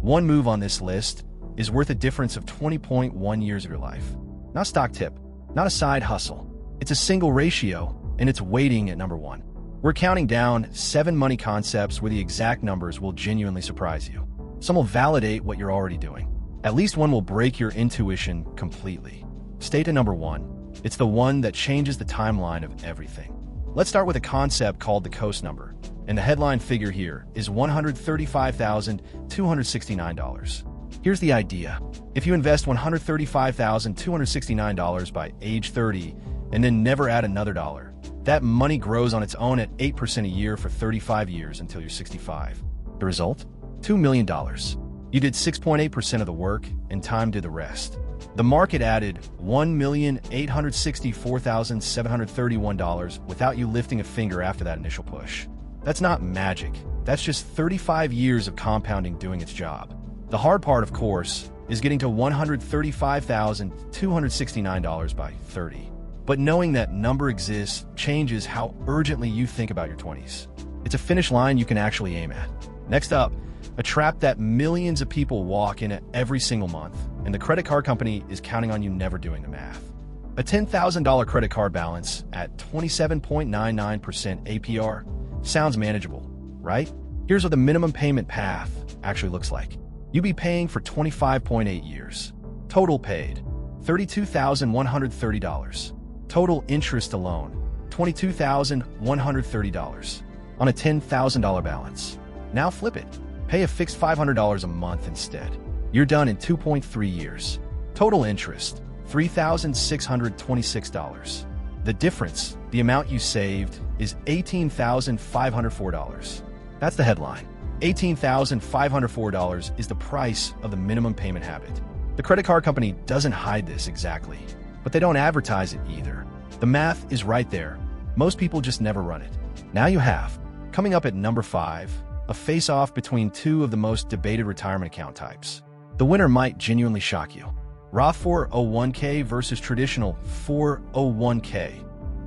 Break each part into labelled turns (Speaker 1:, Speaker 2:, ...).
Speaker 1: One move on this list is worth a difference of 20.1 years of your life. Not a stock tip, not a side hustle. It's a single ratio, and it's waiting at number 1. We're counting down 7 money concepts where the exact numbers will genuinely surprise you. Some will validate what you're already doing. At least one will break your intuition completely. Stay to number 1. It's the one that changes the timeline of everything. Let's start with a concept called the coast number, and the headline figure here is $135,269. Here's the idea. If you invest $135,269 by age 30 and then never add another dollar, that money grows on its own at 8% a year for 35 years until you're 65. The result? $2 million. You did 6.8% of the work, and time did the rest. The market added $1,864,731 without you lifting a finger after that initial push. That's not magic. That's just 35 years of compounding doing its job. The hard part, of course, is getting to $135,269 by 30. But knowing that number exists changes how urgently you think about your 20s. It's a finish line you can actually aim at. Next up, a trap that millions of people walk in every single month, and the credit card company is counting on you never doing the math. A $10,000 credit card balance at 27.99% APR sounds manageable, right? Here's what the minimum payment path actually looks like. You'd be paying for 25.8 years. Total paid, $32,130. Total interest alone, $22,130 on a $10,000 balance. Now flip it. Pay a fixed $500 a month instead. You're done in 2.3 years. Total interest, $3,626. The difference, the amount you saved, is $18,504. That's the headline. $18,504 is the price of the minimum payment habit. The credit card company doesn't hide this exactly, but they don't advertise it either. The math is right there. Most people just never run it. Now you have. Coming up at number 5, a face-off between two of the most debated retirement account types. The winner might genuinely shock you. Roth 401k versus traditional 401k.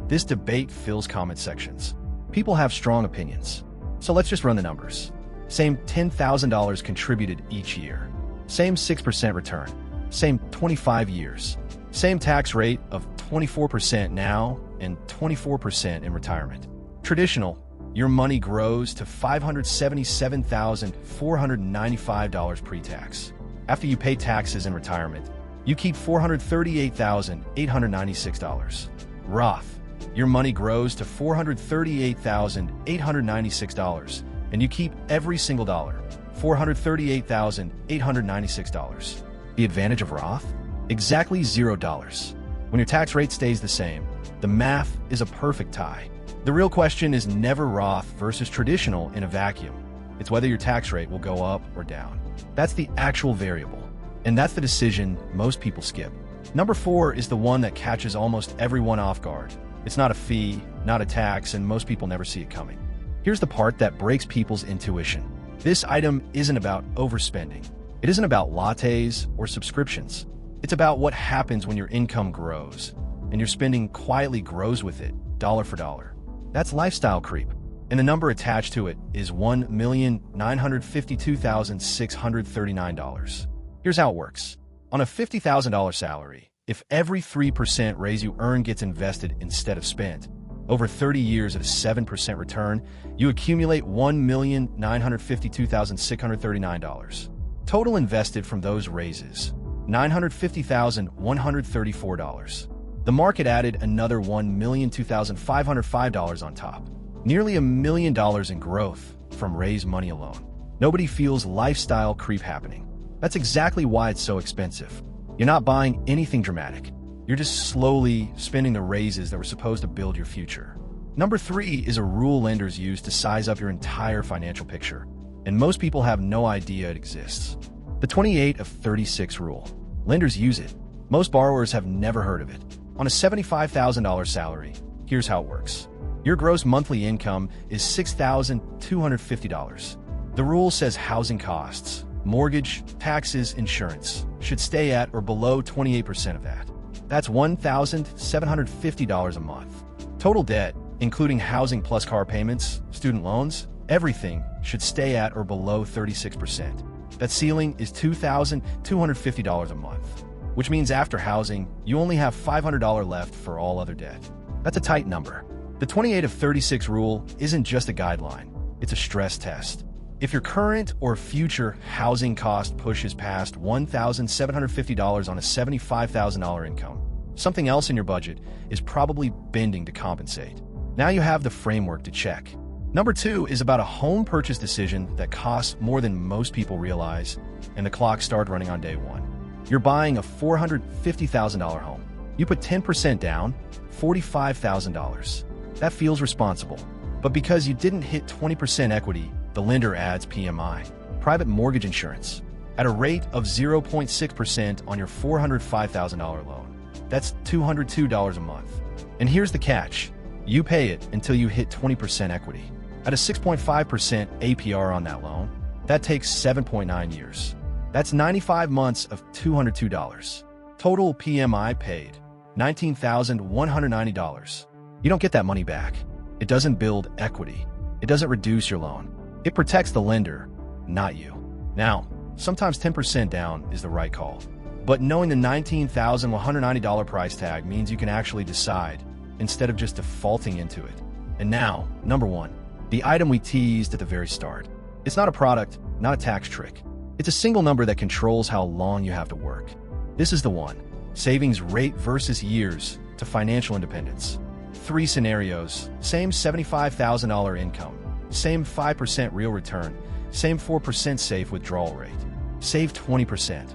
Speaker 1: This debate fills comment sections. People have strong opinions. So let's just run the numbers. Same $10,000 contributed each year. Same 6% return. Same 25 years. Same tax rate of 24% now and 24% in retirement. Traditional, your money grows to $577,495 pre-tax. After you pay taxes in retirement, you keep $438,896. Roth, your money grows to $438,896, and you keep every single dollar, $438,896. The advantage of Roth? Exactly $0. When your tax rate stays the same, the math is a perfect tie. The real question is never Roth versus traditional in a vacuum. It's whether your tax rate will go up or down. That's the actual variable, and that's the decision most people skip. Number 4 is the one that catches almost everyone off guard. It's not a fee, not a tax, and most people never see it coming. Here's the part that breaks people's intuition. This item isn't about overspending. It isn't about lattes or subscriptions. It's about what happens when your income grows, and your spending quietly grows with it, dollar for dollar. That's lifestyle creep, and the number attached to it is $1,952,639. Here's how it works. On a $50,000 salary, if every 3% raise you earn gets invested instead of spent, over 30 years at a 7% return, you accumulate $1,952,639. Total invested from those raises, $950,134. The market added another $1,002,505 on top. Nearly $1 million in growth from raised money alone. Nobody feels lifestyle creep happening. That's exactly why it's so expensive. You're not buying anything dramatic. You're just slowly spending the raises that were supposed to build your future. Number 3 is a rule lenders use to size up your entire financial picture, and most people have no idea it exists. The 28 of 36 rule. Lenders use it. Most borrowers have never heard of it. On a $75,000 salary, here's how it works. Your gross monthly income is $6,250. The rule says housing costs, mortgage, taxes, insurance should stay at or below 28% of that. That's $1,750 a month. Total debt, including housing plus car payments, student loans, everything should stay at or below 36%. That ceiling is $2,250 a month, which means after housing, you only have $500 left for all other debt. That's a tight number. The 28 of 36 rule isn't just a guideline, it's a stress test. If your current or future housing cost pushes past $1,750 on a $75,000 income, something else in your budget is probably bending to compensate. Now you have the framework to check. Number 2 is about a home purchase decision that costs more than most people realize, and the clock starts running on day 1. You're buying a $450,000 home. You put 10% down, $45,000. That feels responsible. But because you didn't hit 20% equity, the lender adds PMI, private mortgage insurance, at a rate of 0.6% on your $405,000 loan. That's $202 a month. And here's the catch. You pay it until you hit 20% equity. At a 6.5% APR on that loan, that takes 7.9 years. That's 95 months of $202. Total PMI paid, $19,190. You don't get that money back. It doesn't build equity. It doesn't reduce your loan. It protects the lender, not you. Now, sometimes 10% down is the right call. But knowing the $19,190 price tag means you can actually decide instead of just defaulting into it. And now, number 1, the item we teased at the very start. It's not a product, not a tax trick. It's a single number that controls how long you have to work. This is the one. Savings rate versus years to financial independence. 3 scenarios, same $75,000 income, same 5% real return, same 4% safe withdrawal rate. Save 20%.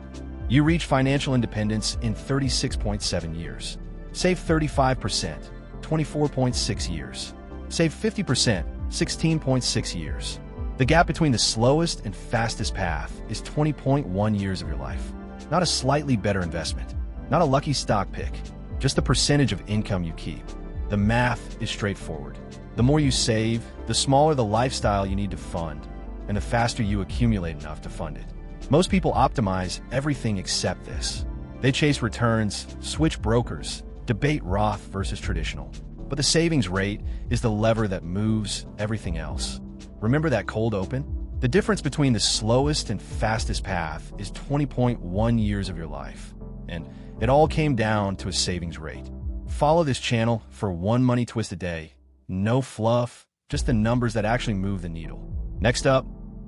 Speaker 1: You reach financial independence in 36.7 years. Save 35%, 24.6 years. Save 50%, 16.6 years. The gap between the slowest and fastest path is 20.1 years of your life. Not a slightly better investment, not a lucky stock pick, just the percentage of income you keep. The math is straightforward. The more you save, the smaller the lifestyle you need to fund, and the faster you accumulate enough to fund it. Most people optimize everything except this. They chase returns, switch brokers, debate Roth versus traditional. But the savings rate is the lever that moves everything else. Remember that cold open? The difference between the slowest and fastest path is 20.1 years of your life. And it all came down to a savings rate. Follow this channel for one money twist a day. No fluff, just the numbers that actually move the needle. Next up,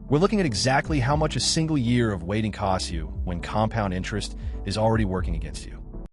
Speaker 1: we're looking at exactly how much a single year of waiting costs you when compound interest is already working against you.